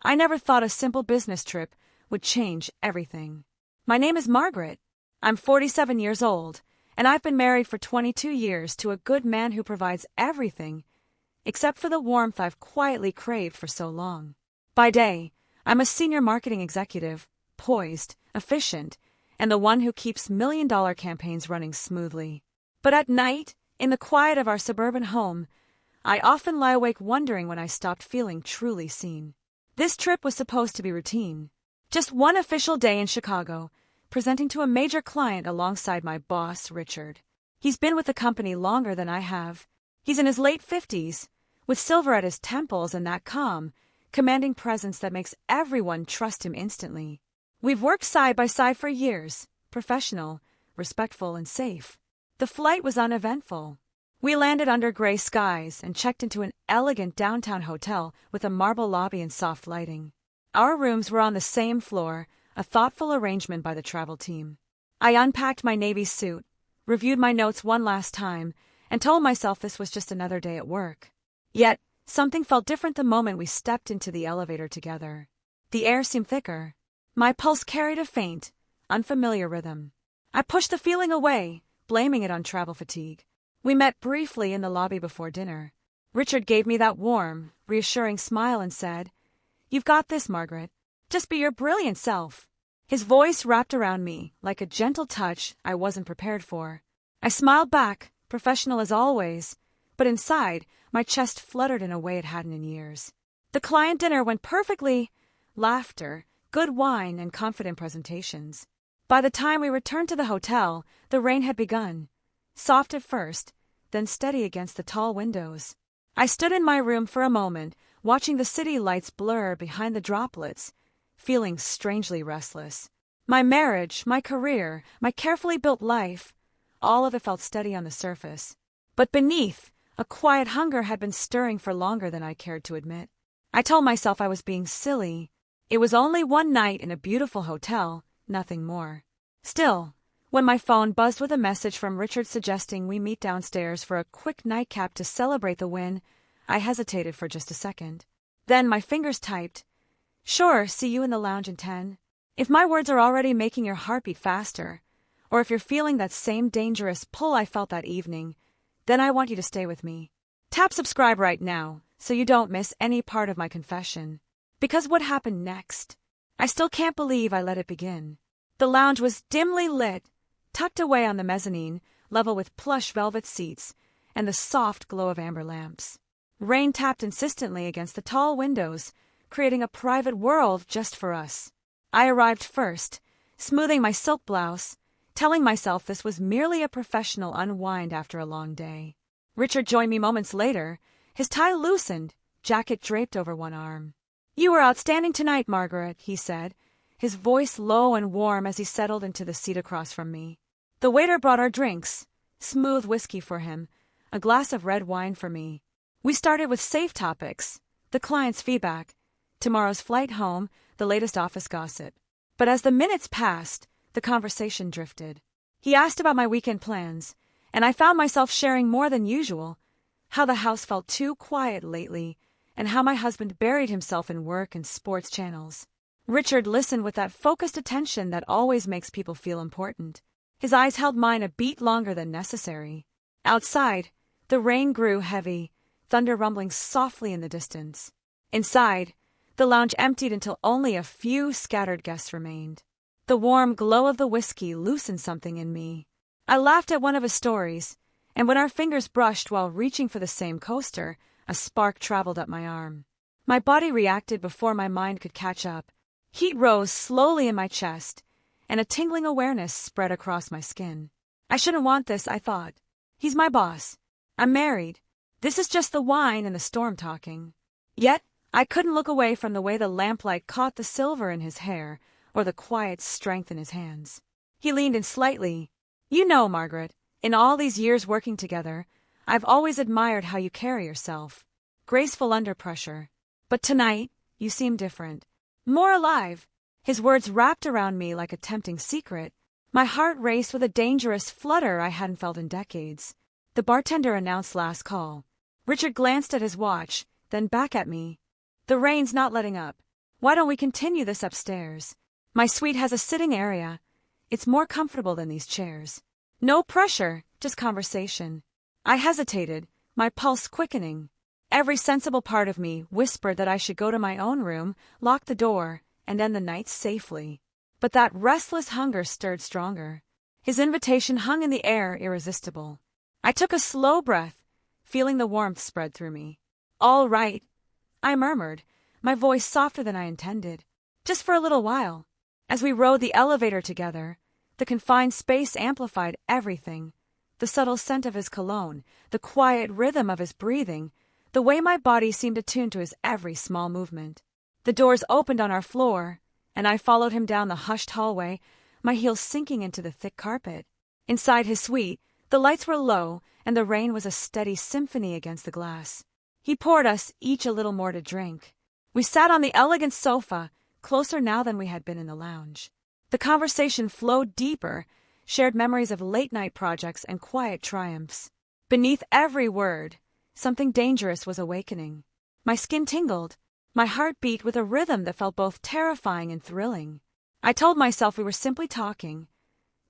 I never thought a simple business trip would change everything. My name is Margaret. I'm 47 years old, and I've been married for 22 years to a good man who provides everything, except for the warmth I've quietly craved for so long. By day, I'm a senior marketing executive, poised, efficient, and the one who keeps million-dollar campaigns running smoothly. But at night, in the quiet of our suburban home, I often lie awake wondering when I stopped feeling truly seen. This trip was supposed to be routine. Just one official day in Chicago, presenting to a major client alongside my boss, Richard. He's been with the company longer than I have. He's in his late 50s, with silver at his temples and that calm, commanding presence that makes everyone trust him instantly. We've worked side by side for years, professional, respectful, and safe. The flight was uneventful. We landed under gray skies and checked into an elegant downtown hotel with a marble lobby and soft lighting. Our rooms were on the same floor, a thoughtful arrangement by the travel team. I unpacked my navy suit, reviewed my notes one last time, and told myself this was just another day at work. Yet, something felt different the moment we stepped into the elevator together. The air seemed thicker. My pulse carried a faint, unfamiliar rhythm. I pushed the feeling away, blaming it on travel fatigue. We met briefly in the lobby before dinner. Richard gave me that warm, reassuring smile and said, "You've got this, Margaret. Just be your brilliant self." His voice wrapped around me like a gentle touch I wasn't prepared for. I smiled back, professional as always, but inside, my chest fluttered in a way it hadn't in years. The client dinner went perfectly. Laughter, good wine, and confident presentations. By the time we returned to the hotel, the rain had begun. Soft at first, then steady against the tall windows. I stood in my room for a moment, watching the city lights blur behind the droplets, feeling strangely restless. My marriage, my career, my carefully built life, all of it felt steady on the surface. But beneath, a quiet hunger had been stirring for longer than I cared to admit. I told myself I was being silly. It was only one night in a beautiful hotel, nothing more. Still, when my phone buzzed with a message from Richard suggesting we meet downstairs for a quick nightcap to celebrate the win, I hesitated for just a second. Then my fingers typed, "Sure, see you in the lounge in 10. If my words are already making your heart beat faster, or if you're feeling that same dangerous pull I felt that evening, then I want you to stay with me. Tap subscribe right now so you don't miss any part of my confession. Because what happened next? I still can't believe I let it begin." The lounge was dimly lit, tucked away on the mezzanine, level with plush velvet seats, and the soft glow of amber lamps. Rain tapped insistently against the tall windows, creating a private world just for us. I arrived first, smoothing my silk blouse, telling myself this was merely a professional unwind after a long day. Richard joined me moments later, his tie loosened, jacket draped over one arm. "You were outstanding tonight, Margaret," he said, his voice low and warm as he settled into the seat across from me. The waiter brought our drinks, smooth whiskey for him, a glass of red wine for me. We started with safe topics, the client's feedback, tomorrow's flight home, the latest office gossip. But as the minutes passed, the conversation drifted. He asked about my weekend plans, and I found myself sharing more than usual, how the house felt too quiet lately, and how my husband buried himself in work and sports channels. Richard listened with that focused attention that always makes people feel important. His eyes held mine a beat longer than necessary. Outside, the rain grew heavy, thunder rumbling softly in the distance. Inside, the lounge emptied until only a few scattered guests remained. The warm glow of the whiskey loosened something in me. I laughed at one of his stories, and when our fingers brushed while reaching for the same coaster, a spark traveled up my arm. My body reacted before my mind could catch up. Heat rose slowly in my chest, and a tingling awareness spread across my skin. I shouldn't want this, I thought. He's my boss. I'm married. This is just the wine and the storm talking. Yet, I couldn't look away from the way the lamplight caught the silver in his hair or the quiet strength in his hands. He leaned in slightly. "You know, Margaret, in all these years working together, I've always admired how you carry yourself. Graceful under pressure. But tonight, you seem different. More alive." His words wrapped around me like a tempting secret. My heart raced with a dangerous flutter I hadn't felt in decades. The bartender announced last call. Richard glanced at his watch, then back at me. "The rain's not letting up. Why don't we continue this upstairs? My suite has a sitting area. It's more comfortable than these chairs. No pressure, just conversation. I hesitated, my pulse quickening. Every sensible part of me whispered that I should go to my own room, lock the door, and end the night safely. But that restless hunger stirred stronger. His invitation hung in the air, irresistible. I took a slow breath, feeling the warmth spread through me. "All right," I murmured, my voice softer than I intended. "Just for a little while." As we rode the elevator together, the confined space amplified everything. The subtle scent of his cologne, the quiet rhythm of his breathing, the way my body seemed attuned to his every small movement. The doors opened on our floor, and I followed him down the hushed hallway, my heels sinking into the thick carpet. Inside his suite, the lights were low, and the rain was a steady symphony against the glass. He poured us each a little more to drink. We sat on the elegant sofa, closer now than we had been in the lounge. The conversation flowed deeper, shared memories of late-night projects and quiet triumphs. Beneath every word, something dangerous was awakening. My skin tingled, my heart beat with a rhythm that felt both terrifying and thrilling. I told myself we were simply talking,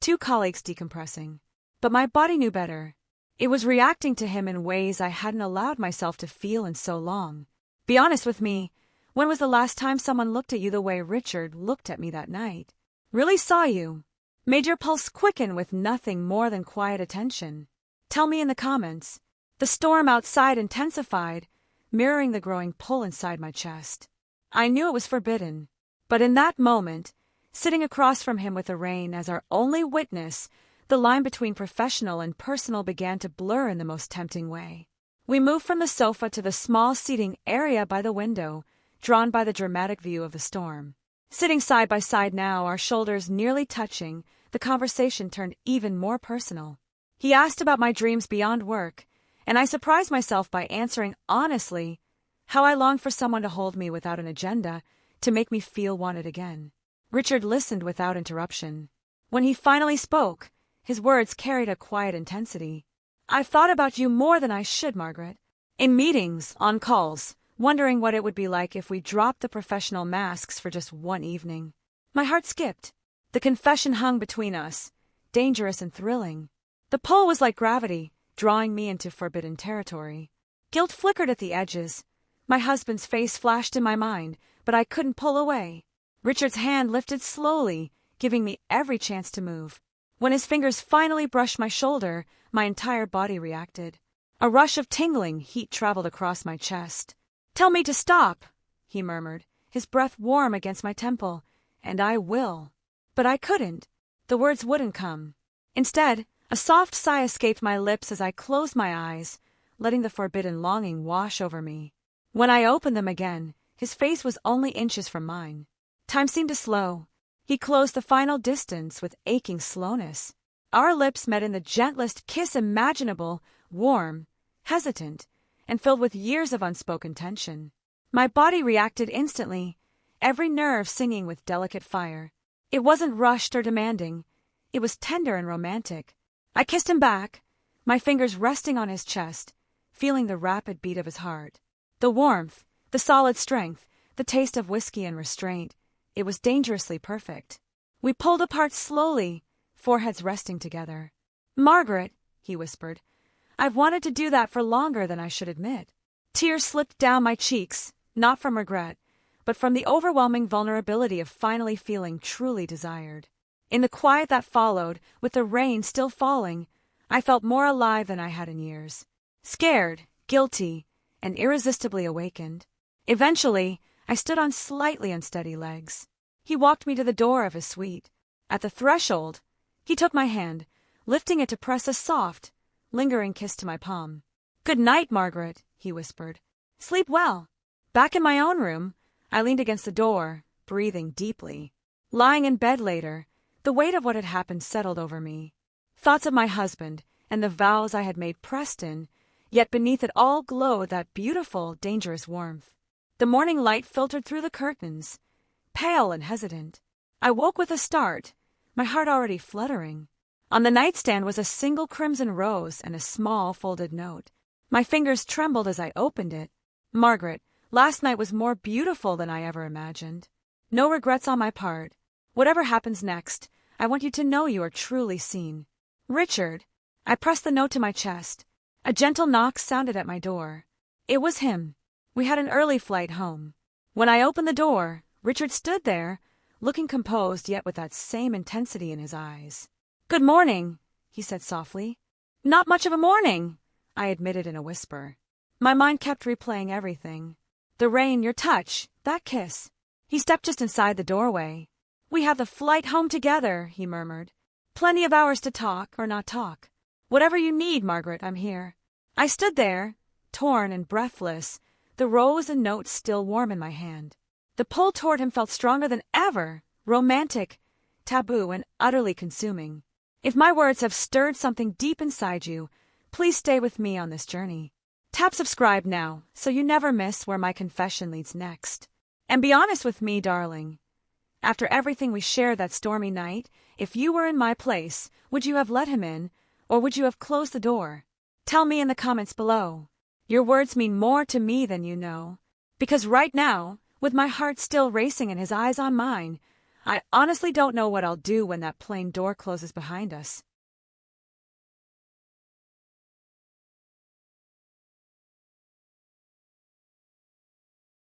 two colleagues decompressing. But my body knew better. It was reacting to him in ways I hadn't allowed myself to feel in so long. Be honest with me, when was the last time someone looked at you the way Richard looked at me that night? Really saw you? Made your pulse quicken with nothing more than quiet attention? Tell me in the comments. The storm outside intensified, mirroring the growing pull inside my chest. I knew it was forbidden, but in that moment, sitting across from him with the rain as our only witness, the line between professional and personal began to blur in the most tempting way. We moved from the sofa to the small seating area by the window, drawn by the dramatic view of the storm. Sitting side by side now, our shoulders nearly touching, the conversation turned even more personal. He asked about my dreams beyond work, and I surprised myself by answering honestly how I longed for someone to hold me without an agenda, to make me feel wanted again. Richard listened without interruption. When he finally spoke, his words carried a quiet intensity. "I've thought about you more than I should, Margaret. In meetings, on calls, wondering what it would be like if we dropped the professional masks for just one evening." My heart skipped. The confession hung between us, dangerous and thrilling. The pull was like gravity, drawing me into forbidden territory. Guilt flickered at the edges. My husband's face flashed in my mind, but I couldn't pull away. Richard's hand lifted slowly, giving me every chance to move. When his fingers finally brushed my shoulder, my entire body reacted. A rush of tingling heat traveled across my chest. "Tell me to stop," he murmured, his breath warm against my temple, "and I will." But I couldn't. The words wouldn't come. Instead, a soft sigh escaped my lips as I closed my eyes, letting the forbidden longing wash over me. When I opened them again, his face was only inches from mine. Time seemed to slow. He closed the final distance with aching slowness. Our lips met in the gentlest kiss imaginable, warm, hesitant, and filled with years of unspoken tension. My body reacted instantly, every nerve singing with delicate fire. It wasn't rushed or demanding. It was tender and romantic. I kissed him back, my fingers resting on his chest, feeling the rapid beat of his heart. The warmth, the solid strength, the taste of whiskey and restraint. It was dangerously perfect. We pulled apart slowly, foreheads resting together. "Margaret," he whispered, "I've wanted to do that for longer than I should admit." Tears slipped down my cheeks, not from regret, but from the overwhelming vulnerability of finally feeling truly desired. In the quiet that followed, with the rain still falling, I felt more alive than I had in years. Scared, guilty, and irresistibly awakened. Eventually, I stood on slightly unsteady legs. He walked me to the door of his suite. At the threshold, he took my hand, lifting it to press a soft, lingering kiss to my palm. "Good night, Margaret," he whispered. "Sleep well." Back in my own room, I leaned against the door, breathing deeply. Lying in bed later, the weight of what had happened settled over me. Thoughts of my husband and the vows I had made pressed in, yet beneath it all glowed that beautiful, dangerous warmth. The morning light filtered through the curtains, pale and hesitant. I woke with a start, my heart already fluttering. On the nightstand was a single crimson rose and a small folded note. My fingers trembled as I opened it. "Margaret, Last night was more beautiful than I ever imagined. No regrets on my part. Whatever happens next, I want you to know you are truly seen. Richard. I pressed the note to my chest. A gentle knock sounded at my door. It was him. We had an early flight home. When I opened the door, Richard stood there, looking composed yet with that same intensity in his eyes. "Good morning," he said softly. "Not much of a morning," I admitted in a whisper. My mind kept replaying everything. The rain, your touch, that kiss. He stepped just inside the doorway. "We have the flight home together," he murmured. "Plenty of hours to talk or not talk. Whatever you need, Margaret, I'm here." I stood there, torn and breathless, the rose and note still warm in my hand. The pull toward him felt stronger than ever, romantic, taboo, and utterly consuming. If my words have stirred something deep inside you, please stay with me on this journey. Tap subscribe now, so you never miss where my confession leads next. And be honest with me, darling. After everything we shared that stormy night, if you were in my place, would you have let him in, or would you have closed the door? Tell me in the comments below. Your words mean more to me than you know. Because right now, with my heart still racing and his eyes on mine, I honestly don't know what I'll do when that plane door closes behind us.